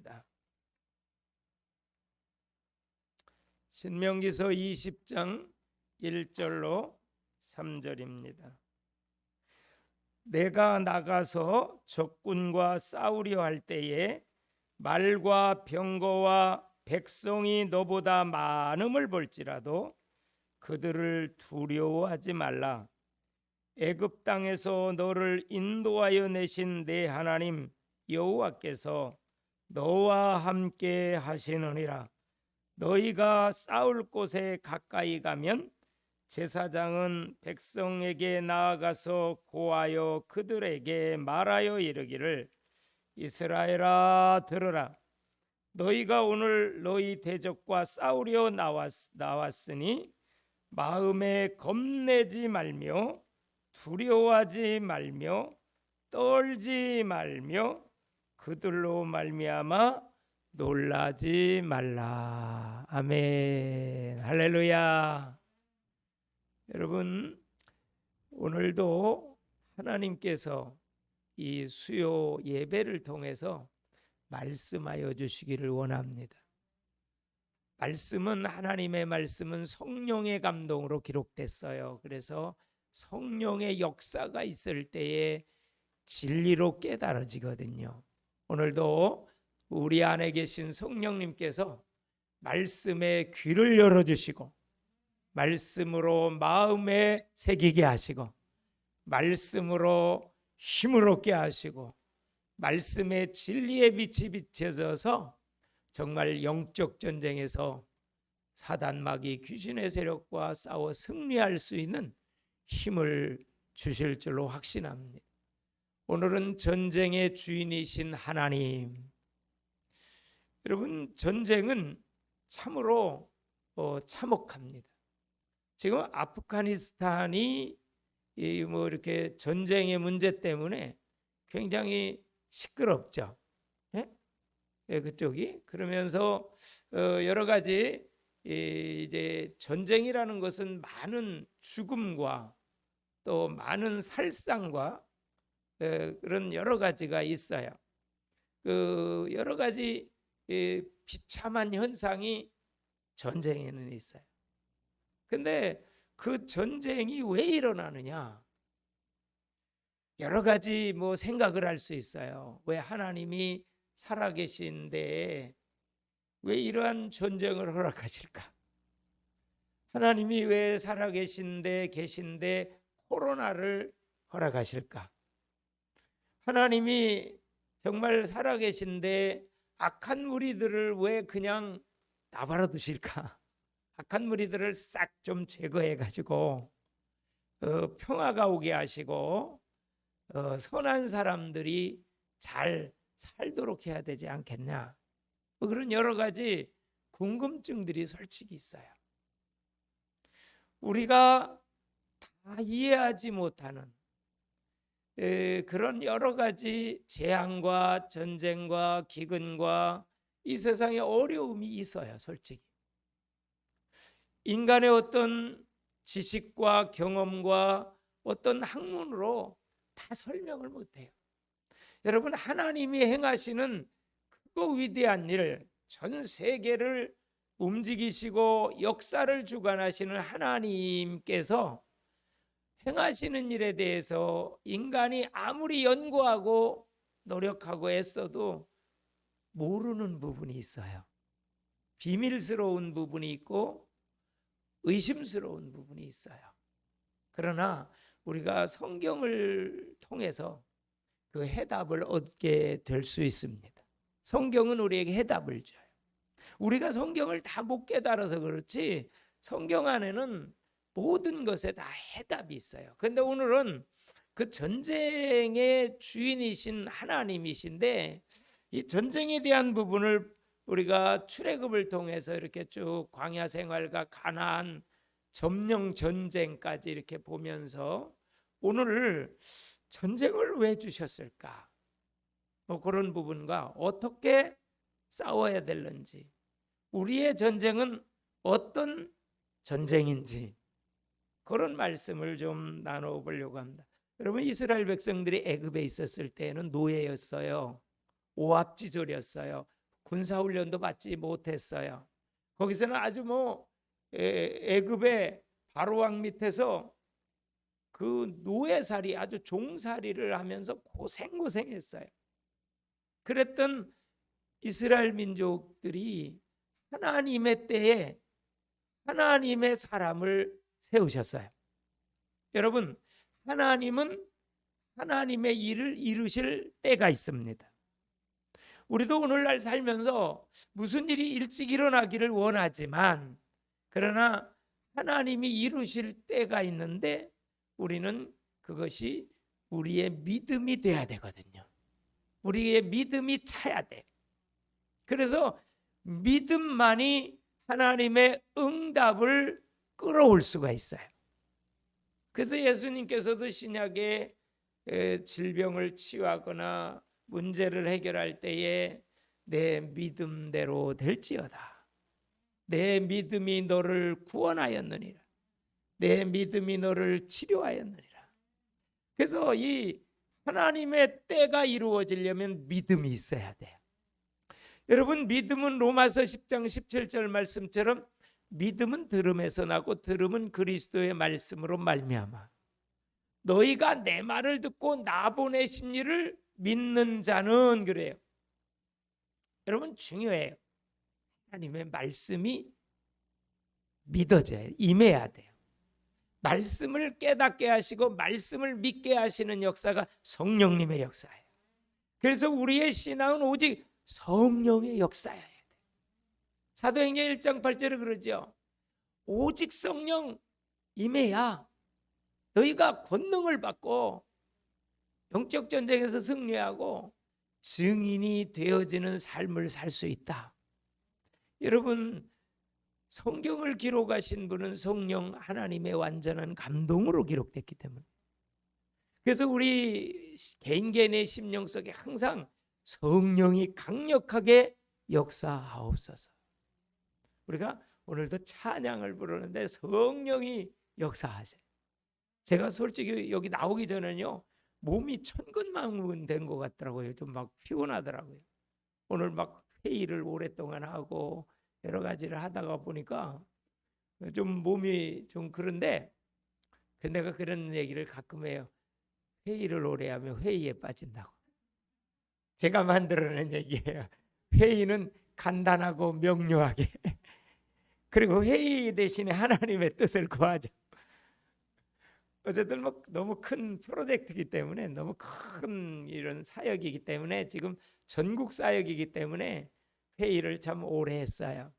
말씀입니다. 신명기서 20장 1절로 3절입니다. 내가 나가서 적군과 싸우려 할 때에 말과 병거와 백성이 너보다 많음을 볼지라도 그들을 두려워하지 말라. 애굽 땅에서 너를 인도하여 내신 내 하나님 여호와께서 너와 함께 하시느니라. 너희가 싸울 곳에 가까이 가면 제사장은 백성에게 나아가서 고하여 그들에게 말하여 이르기를 이스라엘아 들으라. 너희가 오늘 너희 대적과 싸우려 나왔으니 마음에 겁내지 말며 두려워하지 말며 떨지 말며 그들로 말미암아 놀라지 말라. 아멘. 할렐루야. 여러분, 오늘도 하나님께서 이 수요 예배를 통해서 말씀하여 주시기를 원합니다. 말씀은, 하나님의 말씀은 성령의 감동으로 기록됐어요. 그래서 성령의 역사가 있을 때에 진리로 깨달아지거든요. 오늘도 우리 안에 계신 성령님께서 말씀의 귀를 열어주시고 말씀으로 마음에 새기게 하시고 말씀으로 힘을 얻게 하시고 말씀의 진리의 빛이 비춰져서 정말 영적 전쟁에서 사단 마귀 귀신의 세력과 싸워 승리할 수 있는 힘을 주실 줄로 확신합니다. 오늘은 전쟁의 주인이신 하나님. 여러분, 전쟁은 참으로 참혹합니다. 지금 아프가니스탄이 이렇게 전쟁의 문제 때문에 굉장히 시끄럽죠. 예? 예, 그쪽이. 그러면서 여러 가지 이제 전쟁이라는 것은 많은 죽음과 또 많은 살상과 그런 여러 가지가 있어요. 그 여러 가지 비참한 현상이 전쟁에는 있어요. 근데 그 전쟁이 왜 일어나느냐? 여러 가지 생각을 할 수 있어요. 왜 하나님이 살아계신데 왜 이러한 전쟁을 허락하실까? 하나님이 왜 살아계신데 계신데 코로나를 허락하실까? 하나님이 정말 살아계신데 악한 무리들을 왜 그냥 나발아 두실까? 악한 무리들을 싹 좀 제거해 가지고 평화가 오게 하시고 선한 사람들이 잘 살도록 해야 되지 않겠냐? 그런 여러 가지 궁금증들이 솔직히 있어요. 우리가 다 이해하지 못하는 그런 여러 가지 재앙과 전쟁과 기근과 이 세상에 어려움이 있어요. 솔직히 인간의 어떤 지식과 경험과 어떤 학문으로 다 설명을 못해요. 여러분, 하나님이 행하시는 그 위대한 일, 전 세계를 움직이시고 역사를 주관하시는 하나님께서 행하시는 일에 대해서 인간이 아무리 연구하고 노력하고 애써도 모르는 부분이 있어요. 비밀스러운 부분이 있고 의심스러운 부분이 있어요. 그러나 우리가 성경을 통해서 그 해답을 얻게 될 수 있습니다. 성경은 우리에게 해답을 줘요. 우리가 성경을 다 못 깨달아서 그렇지 성경 안에는 모든 것에 다 해답이 있어요. 그런데 오늘은 그 전쟁의 주인이신 하나님이신데 이 전쟁에 대한 부분을 우리가 출애굽을 통해서 이렇게 쭉 광야 생활과 가나안 점령 전쟁까지 이렇게 보면서 오늘 전쟁을 왜 주셨을까? 그런 부분과 어떻게 싸워야 되는지, 우리의 전쟁은 어떤 전쟁인지 그런 말씀을 좀 나눠보려고 합니다. 여러분, 이스라엘 백성들이 애굽에 있었을 때는 노예였어요. 오합지졸이었어요. 군사훈련도 받지 못했어요. 거기서는 아주 애굽의 바로왕 밑에서 그 노예살이, 아주 종살이를 하면서 고생했어요. 그랬던 이스라엘 민족들이 하나님의 때에 하나님의 사람을 세우셨어요. 여러분, 하나님은 하나님의 일을 이루실 때가 있습니다. 우리도 오늘날 살면서 무슨 일이 일찍 일어나기를 원하지만, 그러나 하나님이 이루실 때가 있는데 우리는 그것이 우리의 믿음이 돼야 되거든요. 우리의 믿음이 차야 돼. 그래서 믿음만이 하나님의 응답을 끌어올 수가 있어요. 그래서 예수님께서도 신약에 질병을 치유하거나 문제를 해결할 때에 내 믿음대로 될지어다. 내 믿음이 너를 구원하였느니라. 내 믿음이 너를 치료하였느니라. 그래서 이 하나님의 때가 이루어지려면 믿음이 있어야 돼요. 여러분, 믿음은 로마서 10장 17절 말씀처럼 믿음은 들음에서 나고 들음은 그리스도의 말씀으로 말미암아. 너희가 내 말을 듣고 나 보내신 이를 믿는 자는, 그래요. 여러분, 중요해요. 하나님의 말씀이 믿어져야, 임해야 돼요. 말씀을 깨닫게 하시고 말씀을 믿게 하시는 역사가 성령님의 역사예요. 그래서 우리의 신앙은 오직 성령의 역사여야 돼. 사도행전 1장 8절에 그러죠. 오직 성령 임해야 너희가 권능을 받고 영적 전쟁에서 승리하고 증인이 되어지는 삶을 살 수 있다. 여러분, 성경을 기록하신 분은 성령 하나님의 완전한 감동으로 기록됐기 때문에, 그래서 우리 개인의 심령 속에 항상 성령이 강력하게 역사하옵소서. 우리가 오늘도 찬양을 부르는데 성령이 역사하세요. 제가 솔직히 여기 나오기 전에는요, 몸이 천근만근 된 것 같더라고요. 좀 막 피곤하더라고요. 오늘 막 회의를 오랫동안 하고 여러 가지를 하다가 보니까 좀 몸이 좀 그런데, 내가 그런 얘기를 가끔 해요. 회의를 오래 하면 회의에 빠진다고. 제가 만들어낸 얘기예요. 회의는 간단하고 명료하게 그리고 회의 대신에 하나님의 뜻을 구하죠. 어쨌든 너무 큰 프로젝트이기 때문에, 너무 큰 이런 사역이기 때문에, 지금 전국 사역이기 때문에 회의를 참 오래 했어요.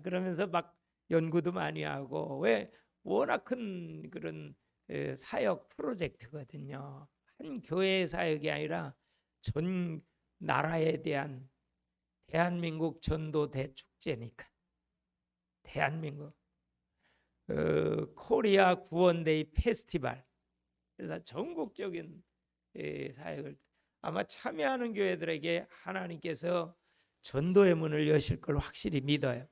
그러면서 막 연구도 많이 하고, 왜 워낙 큰 그런 사역 프로젝트거든요. 한 교회의 사역이 아니라 전 나라에 대한 대한민국 전도 대축제니까. 대한민국 코리아 구원데이 페스티벌. 그래서 전국적인 사역을 아마 참여하는 교회들에게 하나님께서 전도의 문을 여실 걸 확실히 믿어요.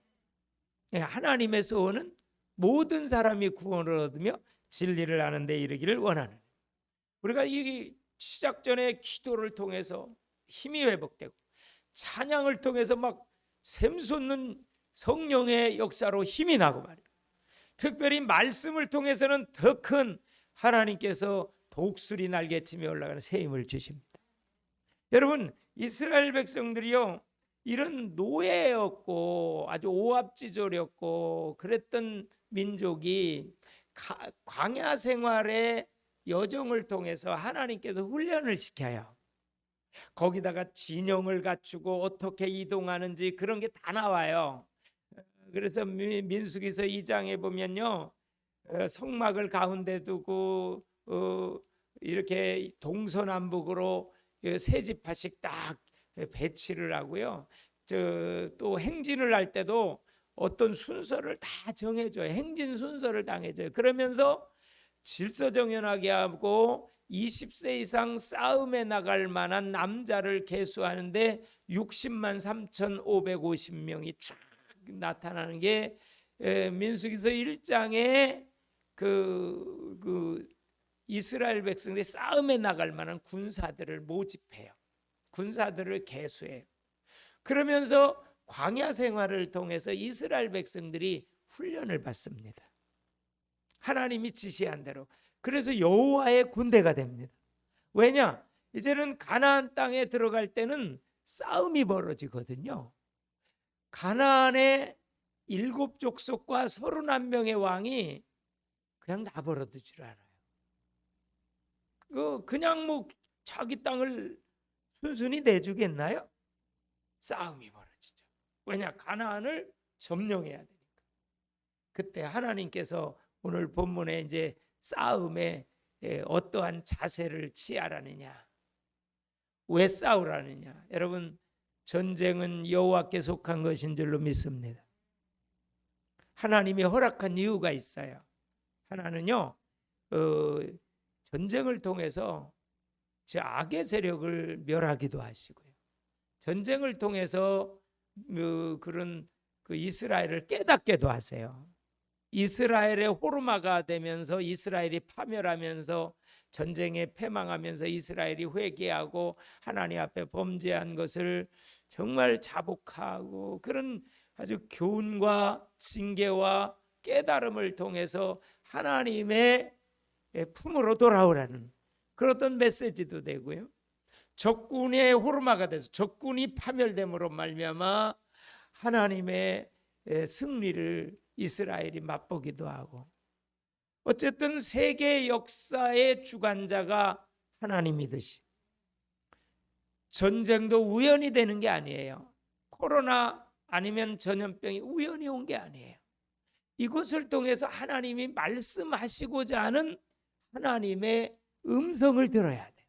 하나님에서 오는 모든 사람이 구원을 얻으며 진리를 아는 데 이르기를 원하는, 우리가 이 시작 전에 기도를 통해서 힘이 회복되고 찬양을 통해서 막 샘솟는 성령의 역사로 힘이 나고 말이에요. 특별히 말씀을 통해서는 더 큰 하나님께서 독수리 날개치며 올라가는 새 힘을 주십니다. 여러분, 이스라엘 백성들이요, 이런 노예였고 아주 오합지졸이었고 그랬던 민족이 광야 생활의 여정을 통해서 하나님께서 훈련을 시켜요. 거기다가 진영을 갖추고 어떻게 이동하는지 그런 게 다 나와요. 그래서 민수기서 2장에 보면요, 성막을 가운데 두고 이렇게 동서남북으로 세 지파씩 딱 배치를 하고요. 또 행진을 할 때도 어떤 순서를 다 정해줘요. 행진 순서를 당해줘요. 그러면서 질서정연하게 하고 20세 이상 싸움에 나갈 만한 남자를 계수하는데 60만 3,550명이 쫙 나타나는 게 민수기서 1장에 그 이스라엘 백성들이 싸움에 나갈 만한 군사들을 모집해요. 군사들을 계수해요. 그러면서 광야 생활을 통해서 이스라엘 백성들이 훈련을 받습니다. 하나님이 지시한 대로. 그래서 여호와의 군대가 됩니다. 왜냐? 이제는 가나안 땅에 들어갈 때는 싸움이 벌어지거든요. 가나안의 7족속과 31명의 왕이 그냥 나버려둘 줄 알아요. 그냥 뭐 자기 땅을 순순히 내주겠나요? 싸움이 벌어지죠. 왜냐? 가나안을 점령해야 되니까. 그때 하나님께서 오늘 본문에 이제 싸움에 어떠한 자세를 취하라느냐, 왜 싸우라느냐. 여러분, 전쟁은 여호와께 속한 것인 줄로 믿습니다. 하나님이 허락한 이유가 있어요. 하나는요, 전쟁을 통해서 악의 세력을 멸하기도 하시고요, 전쟁을 통해서 그런 이스라엘을 깨닫게도 하세요. 이스라엘의 호르마가 되면서 이스라엘이 파멸하면서 전쟁에 패망하면서 이스라엘이 회개하고 하나님 앞에 범죄한 것을 정말 자복하고 그런 아주 교훈과 징계와 깨달음을 통해서 하나님의 품으로 돌아오라는 그런 메시지도 되고요. 적군의 호르마가 돼서 적군이 파멸됨으로 말미암아 하나님의 승리를 이스라엘이 맛보기도 하고, 어쨌든 세계 역사의 주관자가 하나님이듯이 전쟁도 우연히 되는 게 아니에요. 코로나 아니면 전염병이 우연히 온 게 아니에요. 이것을 통해서 하나님이 말씀하시고자 하는 하나님의 음성을 들어야 돼요.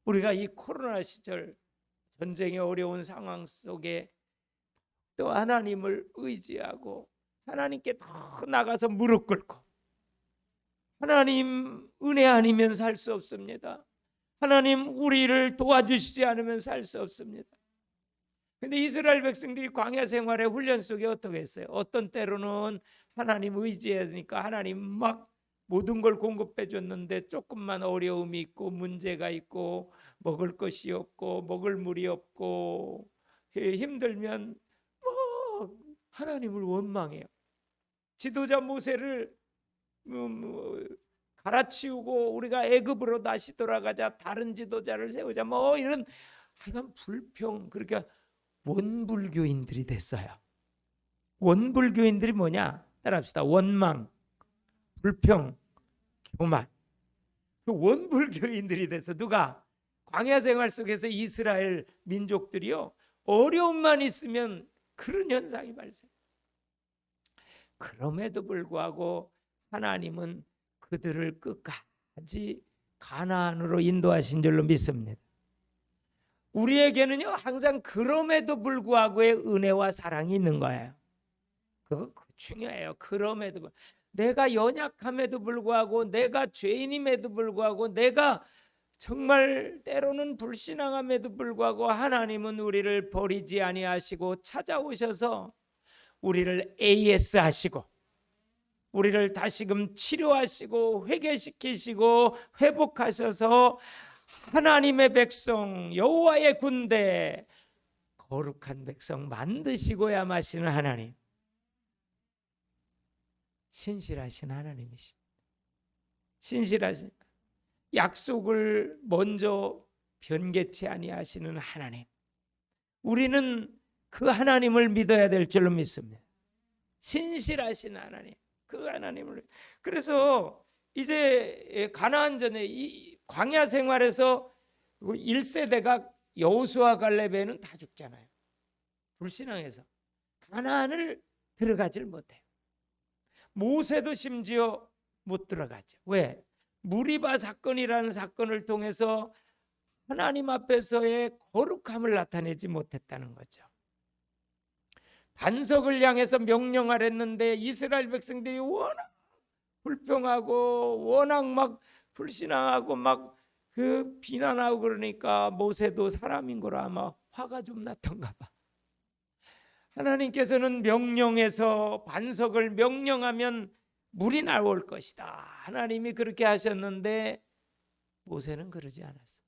우리가 이 코로나 시절 전쟁의 어려운 상황 속에 또 하나님을 의지하고 하나님께 더 나가서 무릎 꿇고, 하나님 은혜 아니면 살 수 없습니다. 하나님 우리를 도와주시지 않으면 살 수 없습니다. 근데 이스라엘 백성들이 광야 생활의 훈련 속에 어떻게 했어요? 어떤 때로는 하나님 의지하니까 하나님 막 모든 걸 공급해 줬는데 조금만 어려움이 있고 문제가 있고 먹을 것이 없고 먹을 물이 없고 힘들면 하나님을 원망해요. 지도자 모세를 갈아치우고 우리가 애굽으로 다시 돌아가자, 다른 지도자를 세우자, 뭐 이런 하여간 불평. 그러니까 원불교인들이 됐어요. 원불교인들이 뭐냐? 따라합시다. 원망, 불평, 교만. 그 원불교인들이 돼서 누가? 광야 생활 속에서 이스라엘 민족들이요, 어려움만 있으면 그런 현상이 발생. 그럼에도 불구하고 하나님은 그들을 끝까지 가나안으로 인도하신 줄로 믿습니다. 우리에게는요, 항상 그럼에도 불구하고의 은혜와 사랑이 있는 거예요. 그거 중요해요. 그럼에도, 내가 연약함에도 불구하고, 내가 죄인임에도 불구하고, 내가 정말 때로는 불신앙함에도 불구하고 하나님은 우리를 버리지 아니하시고 찾아오셔서 우리를 AS 하시고 우리를 다시금 치료하시고 회개시키시고 회복하셔서 하나님의 백성, 여호와의 군대, 거룩한 백성 만드시고야 마시는 하나님, 신실하신 하나님이십니다. 신실하신, 약속을 먼저 변개치 아니하시는 하나님, 우리는 그 하나님을 믿어야 될 줄로 믿습니다. 신실하신 하나님, 그 하나님을. 그래서 이제 가나안전에 이 광야 생활에서 1세대가 여호수아 갈렙에는 다 죽잖아요. 불신앙해서 가나안을 들어가질 못해요. 모세도 심지어 못 들어가죠. 왜? 무리바 사건이라는 사건을 통해서 하나님 앞에서의 거룩함을 나타내지 못했다는 거죠. 반석을 향해서 명령하랬는데 이스라엘 백성들이 워낙 불평하고 워낙 막 불신앙하고 막 비난하고 그러니까 모세도 사람인 거라 아마 화가 좀 났던가 봐. 하나님께서는 명령해서 반석을 명령하면 물이 나올 것이다, 하나님이 그렇게 하셨는데 모세는 그러지 않았어.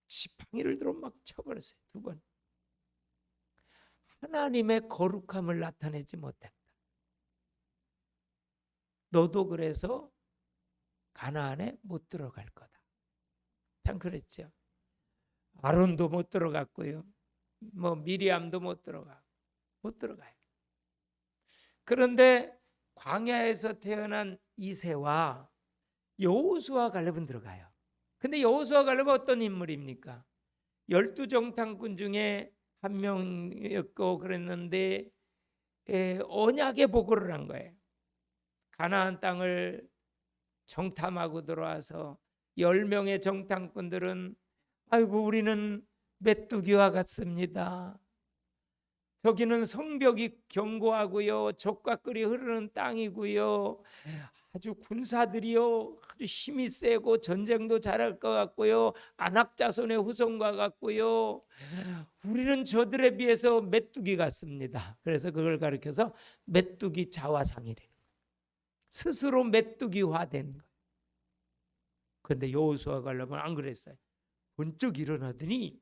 지팡이 방해를 들어 막 쳐버렸어요. 2번. 하나님의 거룩함을 나타내지 못했다. 너도 그래서 가나안에 못 들어갈 거다. 참 그랬죠. 아론도 못 들어갔고요. 미리암도 못 들어가요. 그런데 광야에서 태어난 이새와 여호수아 갈렙은 들어가요. 근데 여호수아 갈렙은 어떤 인물입니까? 12정탐꾼 중에 한 명이었고 그랬는데 언약의 보고를 한 거예요. 가나안 땅을 정탐하고 들어와서 10명의 정탐꾼들은 아이고 우리는 메뚜기와 같습니다. 저기는 성벽이 견고하고요, 젖과 꿀이 흐르는 땅이고요, 아주 군사들이요 아주 힘이 세고 전쟁도 잘할 것 같고요, 안악 자손의 후손과 같고요, 우리는 저들에 비해서 메뚜기 같습니다. 그래서 그걸 가리켜서 메뚜기 자화상이래는 거예요. 스스로 메뚜기화된 거예요. 그런데 여호수아 갈렙은 안 그랬어요. 번쩍 일어나더니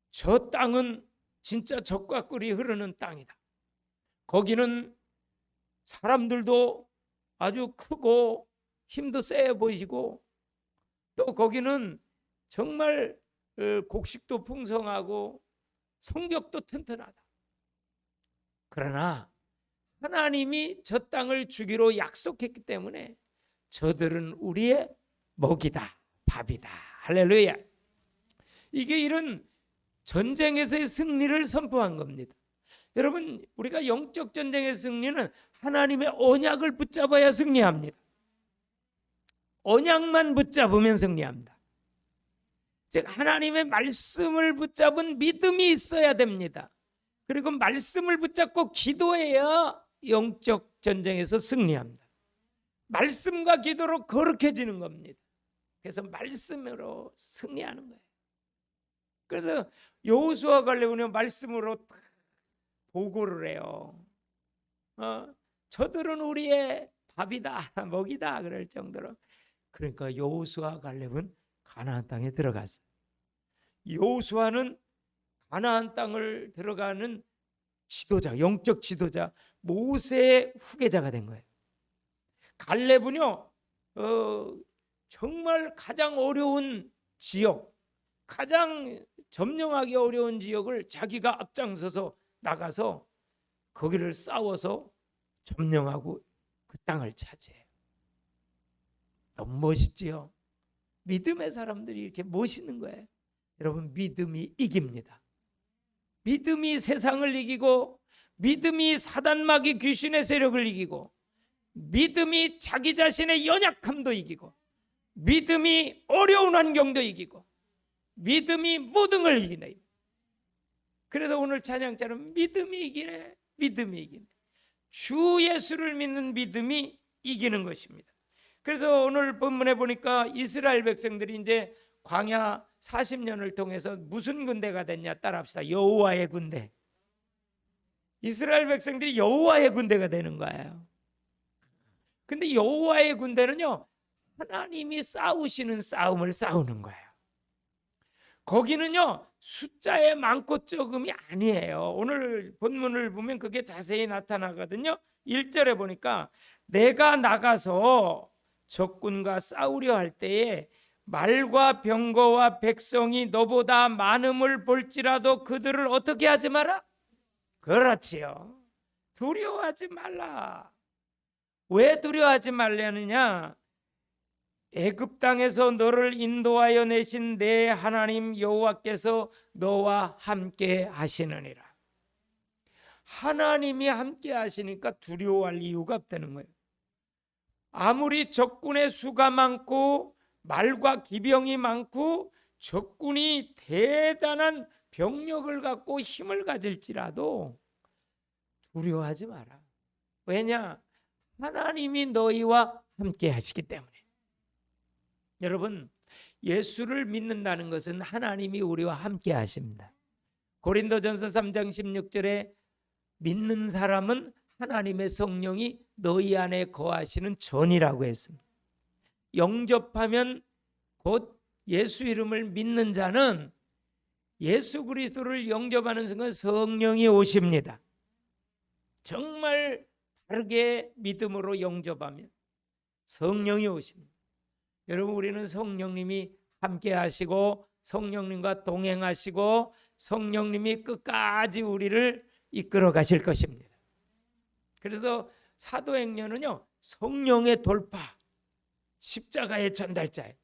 저 땅은 진짜 젖과 꿀이 흐르는 땅이다. 거기는 사람들도 아주 크고 힘도 세 보이시고 또 거기는 정말 곡식도 풍성하고 성벽도 튼튼하다. 그러나 하나님이 저 땅을 주기로 약속했기 때문에 저들은 우리의 먹이다, 밥이다. 할렐루야. 이게 이런 전쟁에서의 승리를 선포한 겁니다. 여러분, 우리가 영적 전쟁의 승리는 하나님의 언약을 붙잡아야 승리합니다. 언약만 붙잡으면 승리합니다. 즉 하나님의 말씀을 붙잡은 믿음이 있어야 됩니다. 그리고 말씀을 붙잡고 기도해야 영적 전쟁에서 승리합니다. 말씀과 기도로 거룩해지는 겁니다. 그래서 말씀으로 승리하는 거예요. 그래서 여호수아 갈렙은 말씀으로 보고를 해요. 저들은 우리의 밥이다, 먹이다 그럴 정도로. 그러니까 여호수아 갈렙은 가나안 땅에 들어갔어요. 여호수아는 가나안 땅을 들어가는 지도자, 영적 지도자, 모세의 후계자가 된 거예요. 갈렙은요, 정말 가장 어려운 지역, 가장 점령하기 어려운 지역을 자기가 앞장서서 나가서 거기를 싸워서 점령하고 그 땅을 차지해요. 너무 멋있지요. 믿음의 사람들이 이렇게 멋있는 거예요. 여러분, 믿음이 이깁니다. 믿음이 세상을 이기고, 믿음이 사단마귀 귀신의 세력을 이기고, 믿음이 자기 자신의 연약함도 이기고, 믿음이 어려운 환경도 이기고, 믿음이 모든 걸 이기네. 그래서 오늘 찬양자는 믿음이 이기네, 믿음이 이기네. 주 예수를 믿는 믿음이 이기는 것입니다. 그래서 오늘 본문에 보니까 이스라엘 백성들이 이제 광야 40년을 통해서 무슨 군대가 됐냐 따라합시다. 여호와의 군대. 이스라엘 백성들이 여호와의 군대가 되는 거예요. 근데 여호와의 군대는요, 하나님이 싸우시는 싸움을 싸우는 거예요. 거기는요, 숫자의 많고 적음이 아니에요. 오늘 본문을 보면 그게 자세히 나타나거든요. 1절에 보니까 내가 나가서 적군과 싸우려 할 때에 말과 병거와 백성이 너보다 많음을 볼지라도 그들을 어떻게 하지 마라? 그렇지요. 두려워하지 말라. 왜 두려워하지 말라느냐? 애굽 땅에서 너를 인도하여 내신 내 하나님 여호와께서 너와 함께 하시느니라. 하나님이 함께 하시니까 두려워할 이유가 없다는 거예요. 아무리 적군의 수가 많고 말과 기병이 많고 적군이 대단한 병력을 갖고 힘을 가질지라도 두려워하지 마라. 왜냐? 하나님이 너희와 함께 하시기 때문에. 여러분, 예수를 믿는다는 것은 하나님이 우리와 함께 하십니다. 고린도전서 3장 16절에 믿는 사람은 하나님의 성령이 너희 안에 거하시는 전이라고 했습니다. 영접하면 곧 예수 이름을 믿는 자는 예수 그리스도를 영접하는 순간 성령이 오십니다. 정말 바르게 믿음으로 영접하면 성령이 오십니다. 여러분, 우리는 성령님이 함께 하시고 성령님과 동행하시고 성령님이 끝까지 우리를 이끌어 가실 것입니다. 그래서 사도행전은요, 성령의 돌파, 십자가의 전달자예요.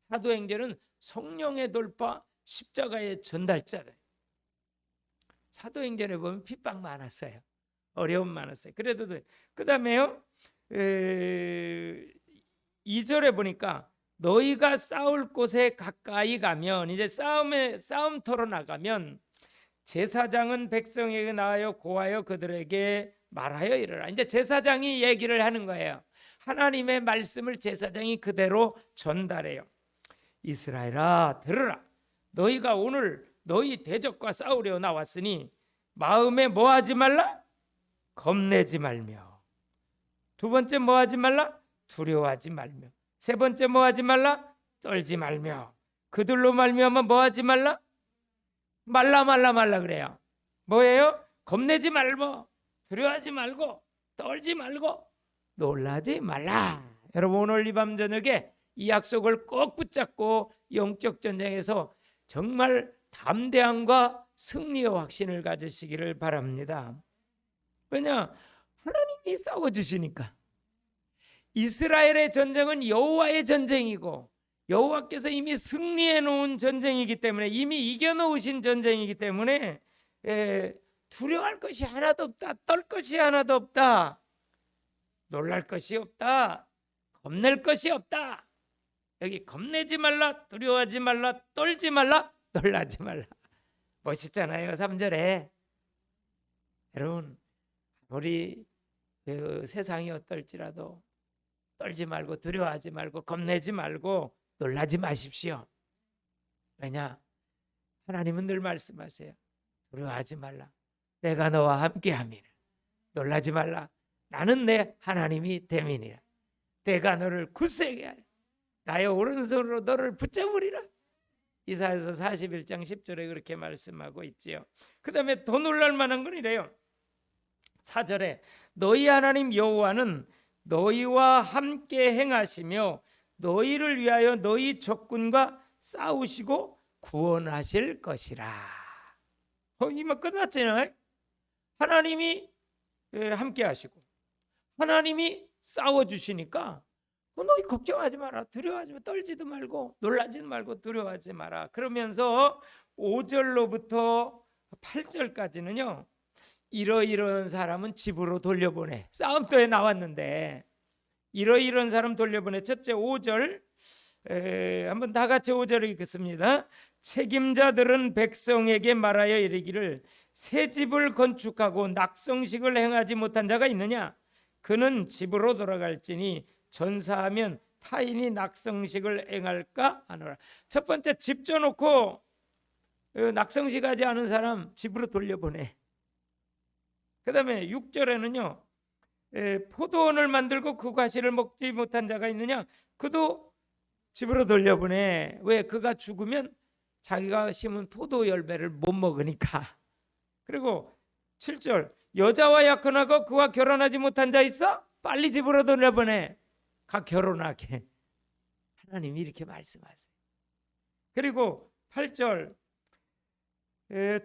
사도행전은 성령의 돌파, 십자가의 전달자래요. 사도행전에 보면 핍박 많았어요. 어려움 많았어요. 그래도 그 다음에요, 2절에 보니까 너희가 싸울 곳에 가까이 가면, 이제 싸움터로 나가면 제사장은 백성에게 나와요 고하여 그들에게 말하여 이르라. 이제 제사장이 얘기를 하는 거예요. 하나님의 말씀을 제사장이 그대로 전달해요. 이스라엘아 들으라. 너희가 오늘 너희 대적과 싸우려 나왔으니 마음에 뭐하지 말라? 겁내지 말며. 두 번째 뭐하지 말라? 두려워하지 말며. 세 번째 뭐하지 말라? 떨지 말며. 그들로 말미암아 뭐하지 말라? 말라 그래요. 뭐예요? 겁내지 말고, 두려워하지 말고, 떨지 말고, 놀라지 말라. 여러분, 오늘 이 밤 저녁에 이 약속을 꼭 붙잡고 영적 전쟁에서 정말 담대함과 승리의 확신을 가지시기를 바랍니다. 왜냐? 하나님이 싸워주시니까. 이스라엘의 전쟁은 여호와의 전쟁이고 여호와께서 이미 승리해 놓은 전쟁이기 때문에, 이미 이겨 놓으신 전쟁이기 때문에 두려워할 것이 하나도 없다. 떨 것이 하나도 없다. 놀랄 것이 없다. 겁낼 것이 없다. 여기 겁내지 말라, 두려워하지 말라, 떨지 말라, 놀라지 말라. 멋있잖아요. 3절에. 여러분, 우리 세상이 어떨지라도 떨지 말고, 두려워하지 말고, 겁내지 말고, 놀라지 마십시오. 왜냐? 하나님은 늘 말씀하세요. 두려워하지 말라. 내가 너와 함께함이라. 놀라지 말라. 나는 내 하나님이 됨이니라. 내가 너를 굳세게 하리라. 나의 오른손으로 너를 붙잡으리라. 이사야서 41장 10절에 그렇게 말씀하고 있지요. 그 다음에 더 놀랄 만한 건 이래요. 4절에 너희 하나님 여호와는 너희와 함께 행하시며 너희를 위하여 너희 적군과 싸우시고 구원하실 것이라. 이만 끝났잖아요. 하나님이 함께 하시고 하나님이 싸워주시니까 너희 걱정하지 마라. 두려워하지 마. 떨지도 말고 놀라지도 말고 두려워하지 마라. 그러면서 5절로부터 8절까지는요. 이러이러한 사람은 집으로 돌려보내. 싸움터에 나왔는데 이러이러한 사람 돌려보내. 첫째 5절 한번 다 같이 5절을 읽겠습니다. 책임자들은 백성에게 말하여 이르기를 새 집을 건축하고 낙성식을 행하지 못한 자가 있느냐? 그는 집으로 돌아갈지니 전사하면 타인이 낙성식을 행할까 하노라. 첫 번째, 집 져놓고 낙성식 하지 않은 사람 집으로 돌려보내. 그 다음에 6절에는요, 포도원을 만들고 그 과실을 먹지 못한 자가 있느냐? 그도 집으로 돌려보내. 왜? 그가 죽으면 자기가 심은 포도 열매를 못 먹으니까. 그리고 7절, 여자와 약혼하고 그와 결혼하지 못한 자 있어? 빨리 집으로 돌려보내. 가 결혼하게. 하나님이 이렇게 말씀하세요. 그리고 8절,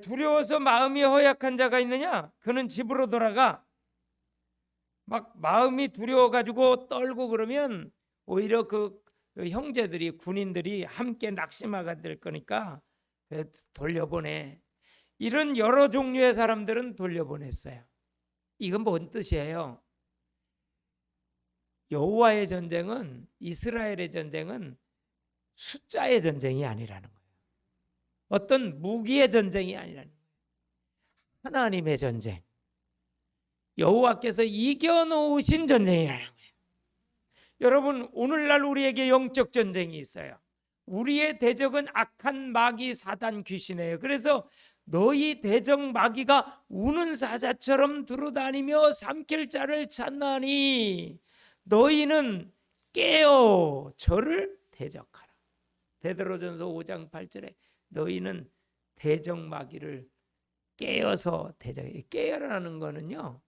두려워서 마음이 허약한 자가 있느냐? 그는 집으로 돌아가. 막 마음이 두려워가지고 떨고 그러면 오히려 그 형제들이, 군인들이 함께 낙심하게 될 거니까 돌려보내. 이런 여러 종류의 사람들은 돌려보냈어요. 이건 뭔 뜻이에요? 여호와의 전쟁은, 이스라엘의 전쟁은 숫자의 전쟁이 아니라는 거예요. 어떤 무기의 전쟁이 아니라는 거예요. 하나님의 전쟁, 여호와께서 이겨놓으신 전쟁이라는 거예요. 여러분, 오늘날 우리에게 영적 전쟁이 있어요. 우리의 대적은 악한 마귀 사단 귀신이에요. 그래서 너희 대적 마귀가 우는 사자처럼 두루다니며 삼킬 자를 찾나니 너희는 깨어 저를 대적하라. 베드로전서 5장 8절에 너희는 대적마귀를 깨어서 깨어라는 거는요,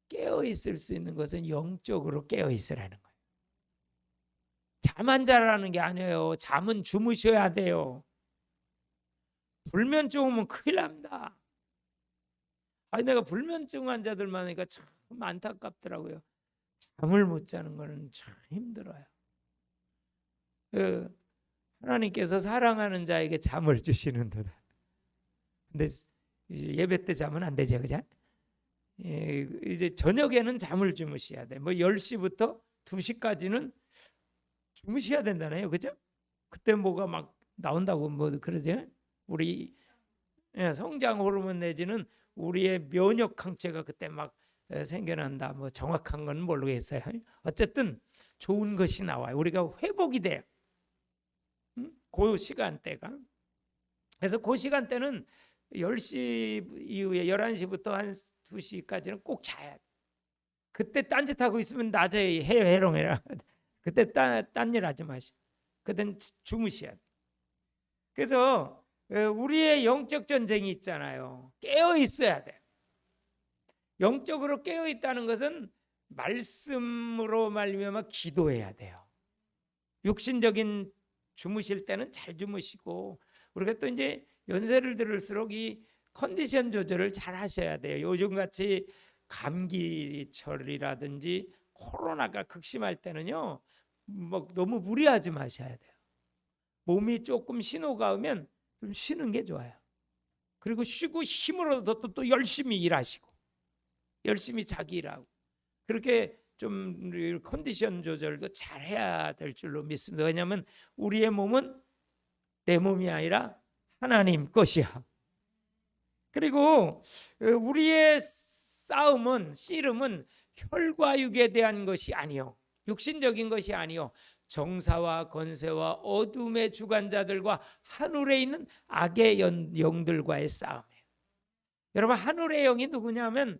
깨어 있을 수 있는 것은 영적으로 깨어 있으라는 거예요. 잠 안 자라는 게 아니에요. 잠은 주무셔야 돼요. 불면증 오면 큰일 납니다. 내가 불면증 환자들 많으니까 참 안타깝더라고요. 잠을 못 자는 거는 참 힘들어요. 하나님께서 사랑하는 자에게 잠을 주시는데, 근데 예배 때 자면 안 되죠, 그죠? 이제 저녁에는 잠을 주무셔야 돼. 뭐 10시부터 2시까지는 주무셔야 된다네요, 그죠? 그때 뭐가 막 나온다고 뭐 그러죠? 우리 성장 호르몬 내지는 우리의 면역 항체가 그때 막 생겨난다. 뭐 정확한 건 모르겠어요. 어쨌든 좋은 것이 나와요. 우리가 회복이 돼요. 그 시간대가. 그래서 그 시간대는 10시 이후에 11시부터 한 2시까지는 꼭 자야 돼. 그때 딴짓하고 있으면 낮에 해롱해라. 그때 딴 일 하지 마시고 그땐 주무셔야 돼. 그래서 우리의 영적 전쟁이 있잖아요. 깨어 있어야 돼. 영적으로 깨어 있다는 것은 말씀으로 말미암아 기도해야 돼요. 육신적인 주무실 때는 잘 주무시고, 우리가 또 이제 연세를 들을수록 이 컨디션 조절을 잘 하셔야 돼요. 요즘같이 감기철이라든지 코로나가 극심할 때는요, 뭐 너무 무리하지 마셔야 돼요. 몸이 조금 신호가 오면 좀 쉬는 게 좋아요. 그리고 쉬고 힘으로 또 열심히 일하시고 열심히 자기 일하고, 그렇게 좀 컨디션 조절도 잘 해야 될 줄로 믿습니다. 왜냐하면 우리의 몸은 내 몸이 아니라 하나님 것이야. 그리고 우리의 싸움은, 씨름은 혈과 육에 대한 것이 아니요, 육신적인 것이 아니요, 정사와 권세와 어둠의 주관자들과 하늘에 있는 악의 영들과의 싸움이에요. 여러분, 하늘의 영이 누구냐면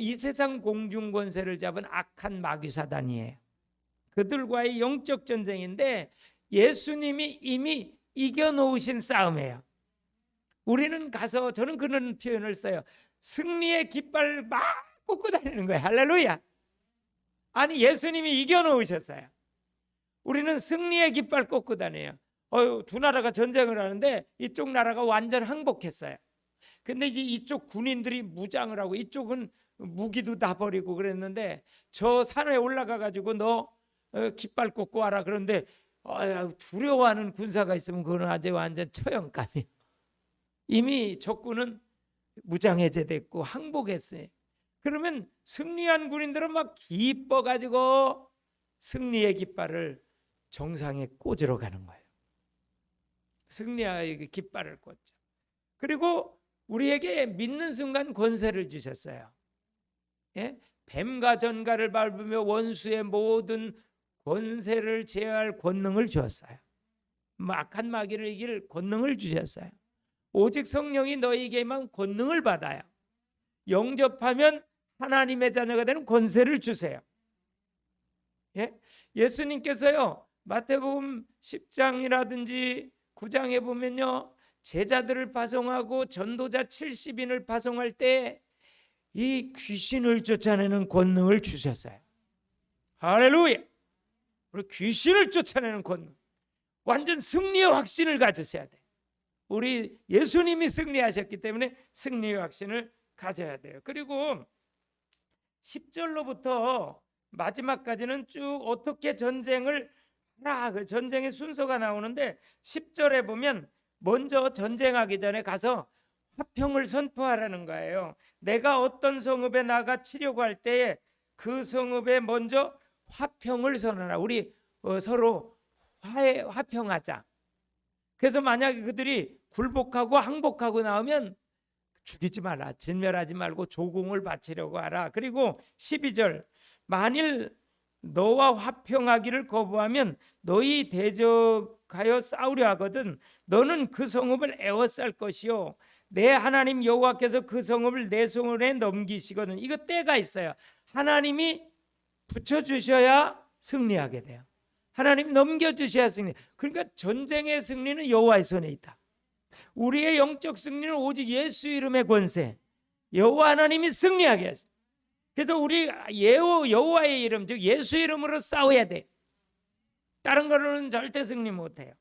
이 세상 공중 권세를 잡은 악한 마귀 사단이에요. 그들과의 영적 전쟁인데 예수님이 이미 이겨놓으신 싸움이에요. 우리는 가서, 저는 그런 표현을 써요. 승리의 깃발 막 꽂고 다니는 거예요. 할렐루야. 아니, 예수님이 이겨놓으셨어요. 우리는 승리의 깃발 꽂고 다녀요. 두 나라가 전쟁을 하는데 이쪽 나라가 완전 항복했어요. 근데 이제 이쪽 군인들이 무장을 하고 이쪽은 무기도 다 버리고 그랬는데, 저 산에 올라가 가지고 너 깃발 꽂고 와라. 그런데 두려워하는 군사가 있으면 그건 아주 완전 처형감이에요. 이미 적군은 무장 해제됐고 항복했어요. 그러면 승리한 군인들은 막 기뻐 가지고 승리의 깃발을 정상에 꽂으러 가는 거예요. 승리의 깃발을 꽂죠. 그리고 우리에게 믿는 순간 권세를 주셨어요. 뱀과 전갈을 밟으며 원수의 모든 권세를 제어할 권능을 주었어요. 악한 마귀를 이길 권능을 주셨어요. 오직 성령이 너희에게만 권능을 받아요. 영접하면 하나님의 자녀가 되는 권세를 주세요. 예수님께서요, 마태복음 10장이라든지 9장에 보면요, 제자들을 파송하고 전도자 70인을 파송할 때 이 귀신을 쫓아내는 권능을 주셨어요. 할렐루야. 우리 귀신을 쫓아내는 권능, 완전 승리의 확신을 가지셔야 돼. 우리 예수님이 승리하셨기 때문에 승리의 확신을 가져야 돼요. 그리고 10절로부터 마지막까지는 쭉 어떻게 전쟁을 하라, 그 전쟁의 순서가 나오는데, 10절에 보면 먼저 전쟁하기 전에 가서 화평을 선포하라는 거예요. 내가 어떤 성읍에 나가 치려고 할 때에 그 성읍에 먼저 화평을 선언하라. 우리 서로 화평하자. 그래서 만약에 그들이 굴복하고 항복하고 나오면 죽이지 마라, 진멸하지 말고 조공을 바치려고 하라. 그리고 12절, 만일 너와 화평하기를 거부하면 너희 대적하여 싸우려 하거든 너는 그 성읍을 에워쌀 것이요, 내 하나님 여호와께서 그 성읍을 내 손에 넘기시거든. 이거 때가 있어요. 하나님이 붙여주셔야 승리하게 돼요. 하나님 넘겨주셔야 승리. 그러니까 전쟁의 승리는 여호와의 손에 있다. 우리의 영적 승리는 오직 예수 이름의 권세, 여호와 하나님이 승리하게 하시다. 그래서 우리 여호와의 이름, 즉 예수 이름으로 싸워야 돼. 다른 거로는 절대 승리 못해요.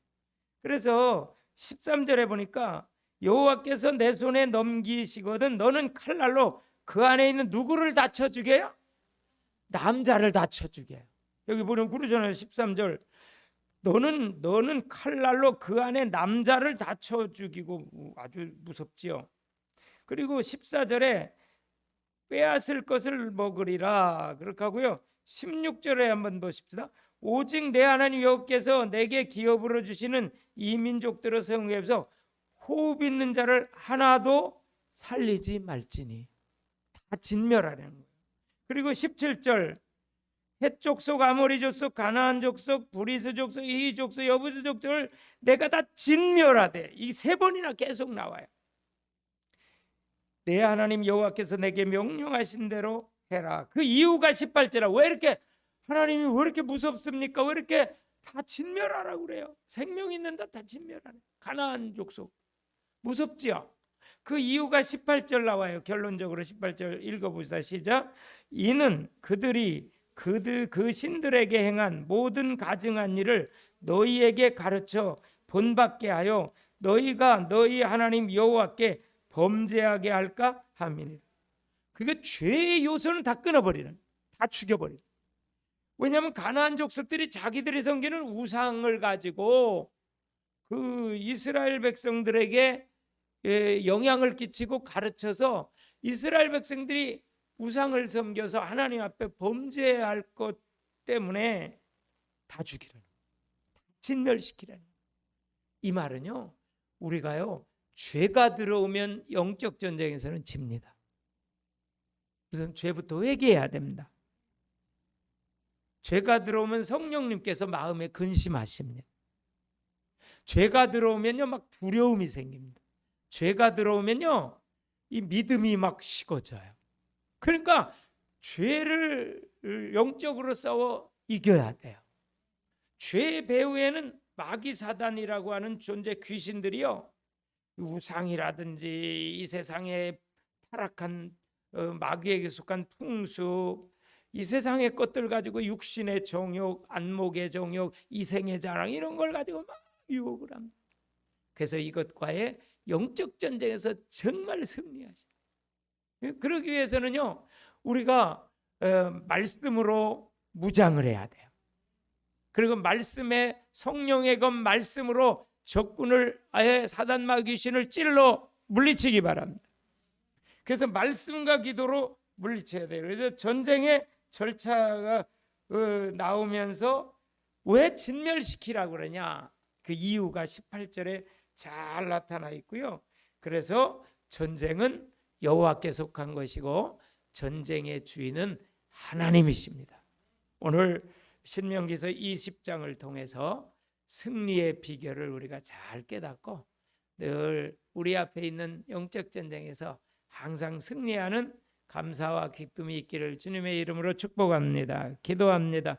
그래서 13절에 보니까 여호와께서 내 손에 넘기시거든 너는 칼날로 그 안에 있는 누구를 다쳐 죽여요? 남자를 다쳐 죽여요. 여기 보면 그러잖아요. 13절 너는 칼날로 그 안에 남자를 다쳐 죽이고, 아주 무섭지요. 그리고 14절에 빼앗을 것을 먹으리라 그렇게 하고요. 16절에 한번 보십시다. 오직 내 하나님 여호와께서 내게 기업으로 주시는 이 민족들을 성읍에서 호흡 있는 자를 하나도 살리지 말지니, 다 진멸하라는 거예요. 그리고 17절 헷 족속, 아모리 족속, 가나안 족속, 브리스 족속, 이 족속, 여부스 족속을 내가 다 진멸하되, 이 세 번이나 계속 나와요. 내 하나님 여호와께서 내게 명령하신 대로 해라. 그 이유가 18절이라. 왜 이렇게 하나님이 왜 이렇게 무섭습니까? 왜 이렇게 다 진멸하라고 그래요? 생명 있는데 다 진멸하네. 가나안 족속 무섭지요? 그 이유가 18절 나와요. 결론적으로 18절 읽어보시다. 시작. 이는 그들이 그 신들에게 행한 모든 가증한 일을 너희에게 가르쳐 본받게 하여 너희가 너희 하나님 여호와께 범죄하게 할까 함이니라. 그게 죄의 요소는 다 끊어버리는, 다 죽여버리는. 왜냐하면 가나안 족속들이 자기들이 섬기는 우상을 가지고 그 이스라엘 백성들에게 영향을 끼치고 가르쳐서 이스라엘 백성들이 우상을 섬겨서 하나님 앞에 범죄할 것 때문에 다 죽이라는, 진멸시키라는. 이 말은요, 우리가요 죄가 들어오면 영적 전쟁에서는 집니다. 우선 죄부터 회개해야 됩니다. 죄가 들어오면 성령님께서 마음에 근심하십니다. 죄가 들어오면요 막 두려움이 생깁니다. 죄가 들어오면요 이 믿음이 막 식어져요. 그러니까 죄를 영적으로 싸워 이겨야 돼요. 죄의 배후에는 마귀 사단이라고 하는 존재, 귀신들이요 우상이라든지 이 세상의 타락한 마귀에게 속한 풍수, 이 세상의 것들 가지고 육신의 정욕, 안목의 정욕, 이생의 자랑, 이런 걸 가지고 막 유혹을 합니다. 그래서 이것과의 영적 전쟁에서 정말 승리하시죠. 그러기 위해서는요 우리가 말씀으로 무장을 해야 돼요. 그리고 말씀의 성령의 것 말씀으로 적군을, 아예 사단 마귀신을 찔러 물리치기 바랍니다. 그래서 말씀과 기도로 물리쳐야 돼요. 그래서 전쟁의 절차가 나오면서 왜 진멸시키라고 그러냐, 그 이유가 18절에 잘 나타나 있고요. 그래서 전쟁은 여호와께 속한 것이고 전쟁의 주인은 하나님이십니다. 오늘 신명기서 20장을 통해서 승리의 비결을 우리가 잘 깨닫고 늘 우리 앞에 있는 영적 전쟁에서 항상 승리하는 감사와 기쁨이 있기를 주님의 이름으로 축복합니다. 기도합니다.